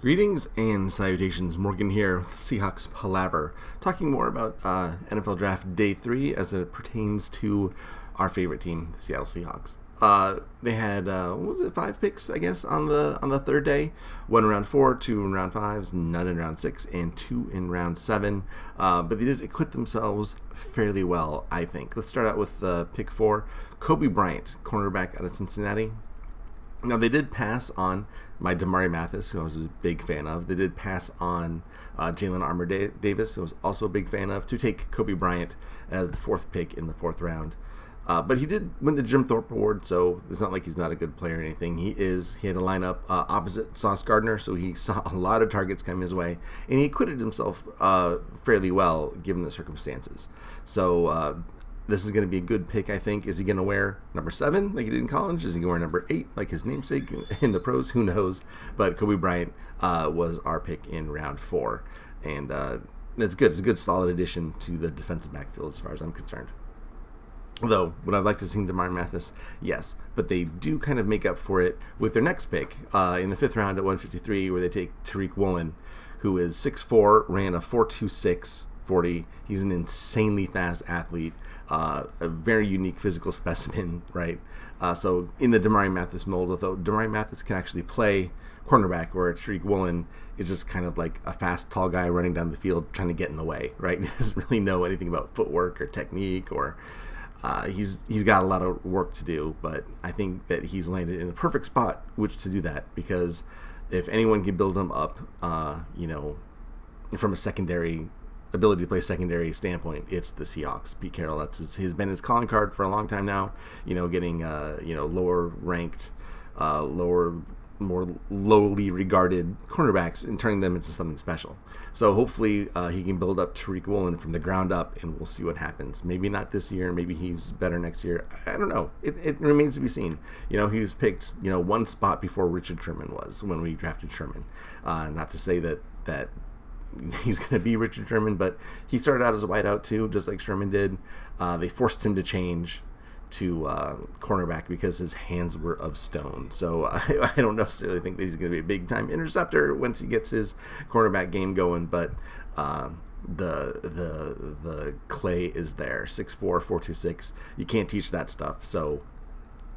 Greetings and salutations, Morgan here with Seahawks Palaver, talking more about NFL Draft Day 3 as it pertains to our favorite team, the Seattle Seahawks. They had, 5 picks, I guess, on the third day. 1 in round 4, 2 in round 5s, none in round 6, and 2 in round 7. But they did acquit themselves fairly well, I think. Let's start out with pick 4, Kobe Bryant, cornerback out of Cincinnati. Now, they did pass on my Damari Mathis, who I was a big fan of. They did pass on Jalen Armour-Davis, who I was also a big fan of, to take Kobe Bryant as the 4th pick in the 4th round. But he did win the Jim Thorpe Award, so it's not like he's not a good player or anything. He had a lineup opposite Sauce Gardner, so he saw a lot of targets come his way, and he acquitted himself fairly well given the circumstances. So this is going to be a good pick, I think. Is he going to wear number 7 like he did in college? Is he going to wear number 8 like his namesake in the pros? Who knows? But Kobe Bryant was our pick in round 4. And that's good. It's a good, solid addition to the defensive backfield as far as I'm concerned. Although, would I like to see Damari Mathis? Yes. But they do kind of make up for it with their next pick in the 5th round at 153, where they take Tyreke Woolen, who is 6'4", ran a 4.26 40. He's an insanely fast athlete. A very unique physical specimen, right? So in the Damari Mathis mold, although Damari Mathis can actually play cornerback, where Tyreke Woolen is just kind of like a fast, tall guy running down the field trying to get in the way, right? He doesn't really know anything about footwork or technique, or he's got a lot of work to do. But I think that he's landed in a perfect spot which to do that, because if anyone can build him up, from a secondary ability to play secondary standpoint, it's the Seahawks. Pete Carroll, he's been his calling card for a long time now, getting lower ranked, more lowly regarded cornerbacks and turning them into something special. So hopefully he can build up Tyreke Woolen from the ground up, and we'll see what happens. Maybe not this year, maybe he's better next year. I don't know. It remains to be seen. He was picked one spot before Richard Sherman was when we drafted Sherman. Not to say that he's going to be Richard Sherman, but he started out as a wideout too, just like Sherman did. They forced him to change to cornerback because his hands were of stone. So I don't necessarily think that he's going to be a big-time interceptor once he gets his cornerback game going, but the clay is there. 6'4", 4.26. You can't teach that stuff. So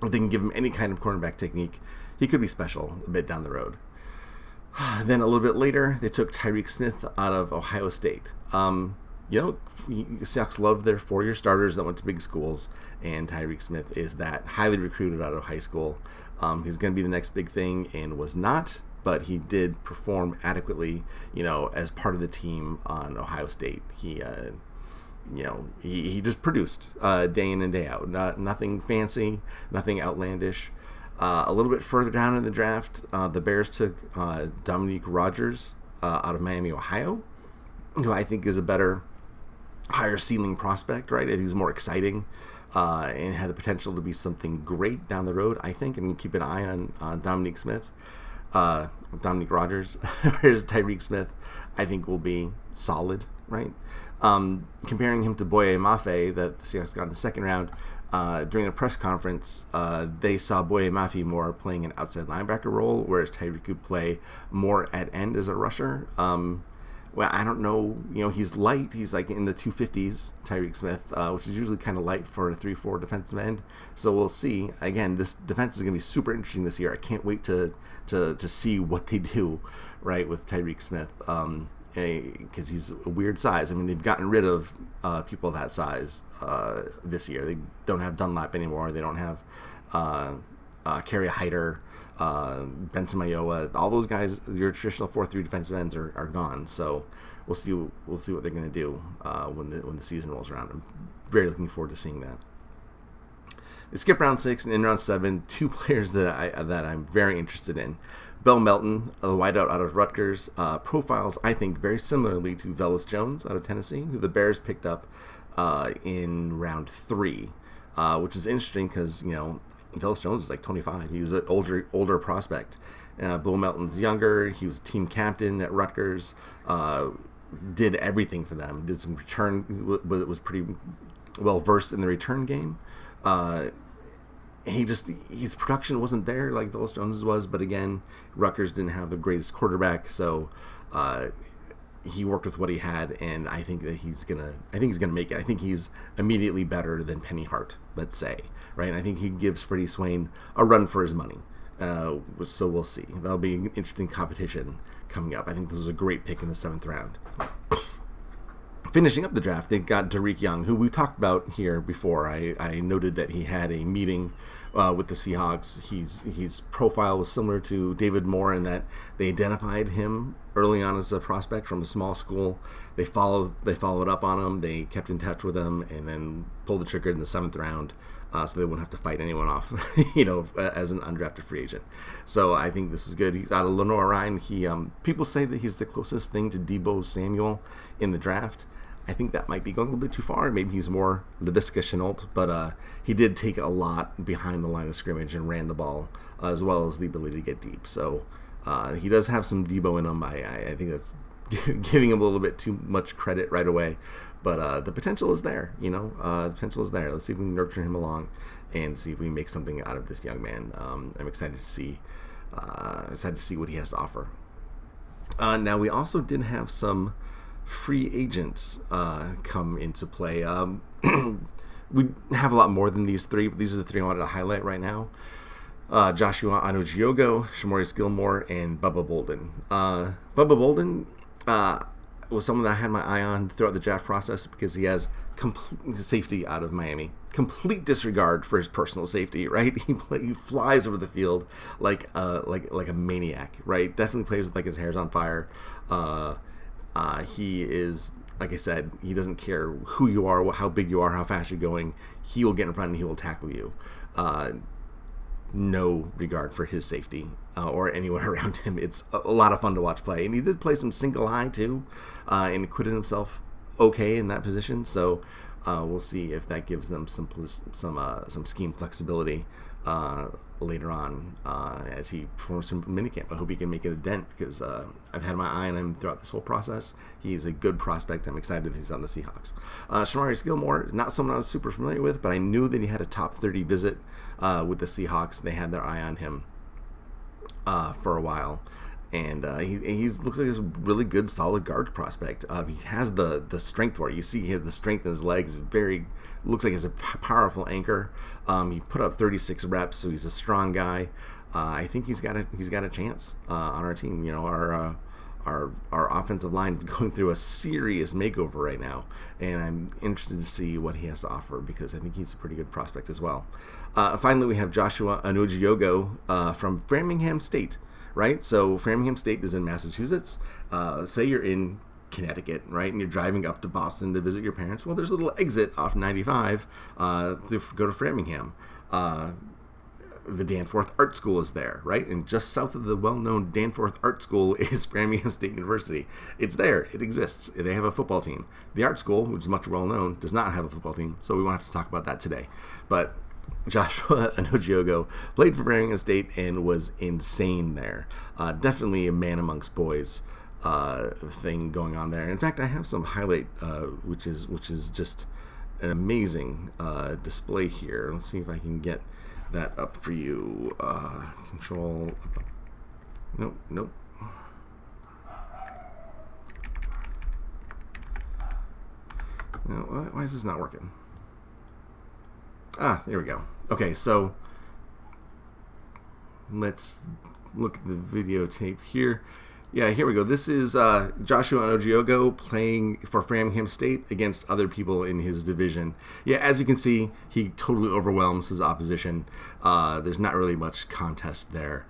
if they can give him any kind of cornerback technique, he could be special a bit down the road. Then a little bit later, they took Tyreke Smith out of Ohio State. Seahawks love their 4-year starters that went to big schools, and Tyreke Smith is that, highly recruited out of high school. He's going to be the next big thing, and was not, but he did perform adequately, as part of the team on Ohio State. He just produced day in and day out. Nothing fancy, nothing outlandish. A little bit further down in the draft, the Bears took Dominique Rodgers out of Miami, Ohio, who I think is a better, higher ceiling prospect, right? He's more exciting and had the potential to be something great down the road, I think. Keep an eye on Dominique Smith. Dominique Rodgers, whereas Tyreke Smith, I think, will be solid, right? Comparing him to Boye Mafe, that the Seahawks got in the 2nd round, during a press conference, they saw Boye Mafe more playing an outside linebacker role, whereas Tyreke could play more at end as a rusher. Well, I don't know. He's light. He's like in the 250s, Tyreke Smith, which is usually kind of light for a 3-4 defensive end. So we'll see. Again, this defense is going to be super interesting this year. I can't wait to see what they do, right, with Tyreke Smith, because he's a weird size. They've gotten rid of people that size this year. They don't have Dunlap anymore. They don't have Kerry Hyder, Benson Mayowa. All those guys, your traditional 4-3 defensive ends are gone. So we'll see what they're going to do when the season rolls around. I'm very looking forward to seeing that. They skip round 6 and in round 7, 2 players that I'm very interested in. Bell Melton, a wideout out of Rutgers, profiles, I think, very similarly to Velus Jones out of Tennessee, who the Bears picked up in round 3, which is interesting because, Velus Jones is like 25. He was an older prospect. Bill Melton's younger. He was team captain at Rutgers. Did everything for them. Did some return. Was pretty well versed in the return game. his production wasn't there like Phyllis Jones's was, but again, Rutgers didn't have the greatest quarterback, so he worked with what he had, and I think he's gonna make it. I think he's immediately better than Penny Hart, let's say, right? And I think he gives Freddie Swain a run for his money. So we'll see. That'll be an interesting competition coming up. I think this was a great pick in the 7th round. Finishing up the draft, they got Tyreke Young, who we talked about here before. I noted that he had a meeting with the Seahawks. His profile was similar to David Moore in that they identified him early on as a prospect from a small school. They followed up on him. They kept in touch with him, and then pulled the trigger in the 7th round. So they wouldn't have to fight anyone off, as an undrafted free agent. So I think this is good. He's out of Lenore Ryan. People say that he's the closest thing to Deebo Samuel in the draft. I think that might be going a little bit too far. Maybe he's more Laviska Shenault, but he did take a lot behind the line of scrimmage and ran the ball, as well as the ability to get deep. So he does have some Deebo in him. I think that's giving him a little bit too much credit right away. But the potential is there, the potential is there. Let's see if we can nurture him along and see if we make something out of this young man. I'm excited to see what he has to offer. Now, we also did have some free agents come into play. We have a lot more than these three, but these are the three I wanted to highlight right now. Joshua Anujiyogo, Shimari Skillmore, and Bubba Bolden. Bubba Bolden was someone that I had my eye on throughout the draft process because he has complete safety out of Miami. Complete disregard for his personal safety, right? He flies over the field like a maniac, right? Definitely plays with like his hair's on fire. He is, like I said, he doesn't care who you are, how big you are, how fast you're going. He will get in front and he will tackle you. No regard for his safety or anyone around him. It's a lot of fun to watch play. And he did play some single high too, and acquitted himself okay in that position. So we'll see if that gives them some scheme flexibility later on as he performs from minicamp. I hope he can make it a dent because I've had my eye on him throughout this whole process. He's a good prospect. I'm excited that he's on the Seahawks. Shimari Skillmore, not someone I was super familiar with, but I knew that he had a top 30 visit with the Seahawks. They had their eye on him for a while. And he looks like a really good, solid guard prospect. He has the strength for it. You see the strength in his legs. Looks like he's a powerful anchor. He put up 36 reps, so he's a strong guy. I think he's got a chance on our team. Our offensive line is going through a serious makeover right now, and I'm interested to see what he has to offer because I think he's a pretty good prospect as well. Finally, we have Joshua Anujiyogo from Framingham State. Right, so Framingham State is in Massachusetts. Say you're in Connecticut, right, and you're driving up to Boston to visit your parents. Well, there's a little exit off 95 to go to Framingham. The Danforth Art School is there, right, and just south of the well-known Danforth Art School is Framingham State University. It's there. It exists. They have a football team. The art school, which is much well-known, does not have a football team, so we won't have to talk about that today. But Joshua Anujiyogo played for Framingham State and was insane there. Definitely a man amongst boys thing going on there. In fact, I have some highlight, which is just an amazing display here. Let's see if I can get that up for you. Control. Nope. No, why is this not working? There we go. Okay, so let's look at the videotape here. Yeah, here we go. This is Joshua Anujiyogo playing for Framingham State against other people in his division. Yeah, as you can see, he totally overwhelms his opposition. There's not really much contest there.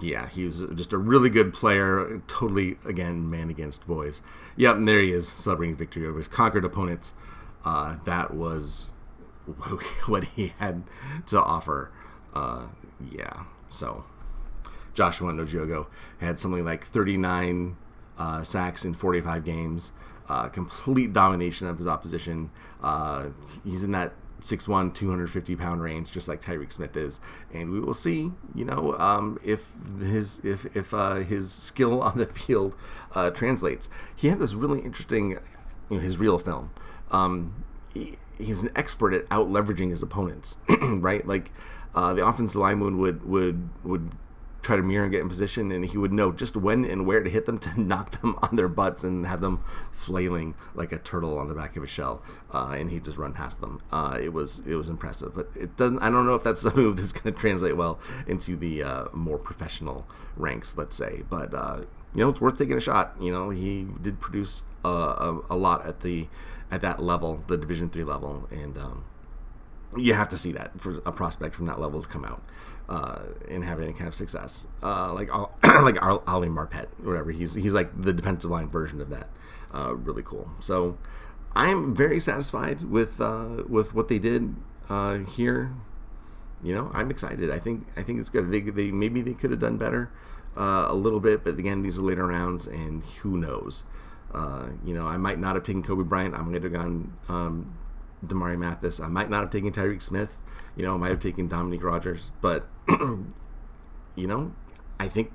He's just a really good player. Totally, again, man against boys. Yep, and there he is, celebrating victory over his conquered opponents. That was what he had to offer. So Joshua Anujiyogo had something like 39 sacks in 45 games, complete domination of his opposition. He's in that 6'1", 250-pound range, just like Tyreke Smith is, and we will see, if his skill on the field translates. He had this really interesting, his real film. He's an expert at out leveraging his opponents, right? Like the offensive lineman would try to mirror and get in position, and he would know just when and where to hit them to knock them on their butts and have them flailing like a turtle on the back of a shell, and he'd just run past them. It was impressive, but it doesn't. I don't know if that's a move that's going to translate well into the more professional ranks, let's say. But it's worth taking a shot. He did produce a lot at that level, the Division III level, and you have to see that for a prospect from that level to come out and have any kind of success, like Ali Marpet, whatever. He's like the defensive line version of that. Really cool. So I'm very satisfied with what they did here. I'm excited. I think it's good. They maybe they could have done better a little bit, but again, these are later rounds, and who knows? I might not have taken Kobe Bryant. I might have gone Damari Mathis. I might not have taken Tyreke Smith. I might have taken Dominique Rogers, but I think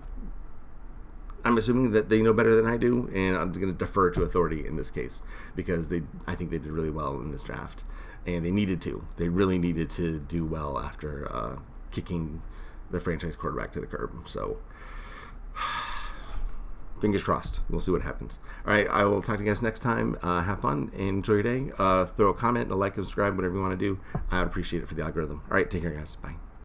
I'm assuming that they know better than I do, and I'm going to defer to authority in this case because I think they did really well in this draft, and they needed to. They really needed to do well after kicking the franchise quarterback to the curb. So fingers crossed. We'll see what happens. All right, I will talk to you guys next time. Have fun and enjoy your day. Throw a comment, a like, subscribe, whatever you want to do. I would appreciate it for the algorithm. All right, take care, guys. Bye.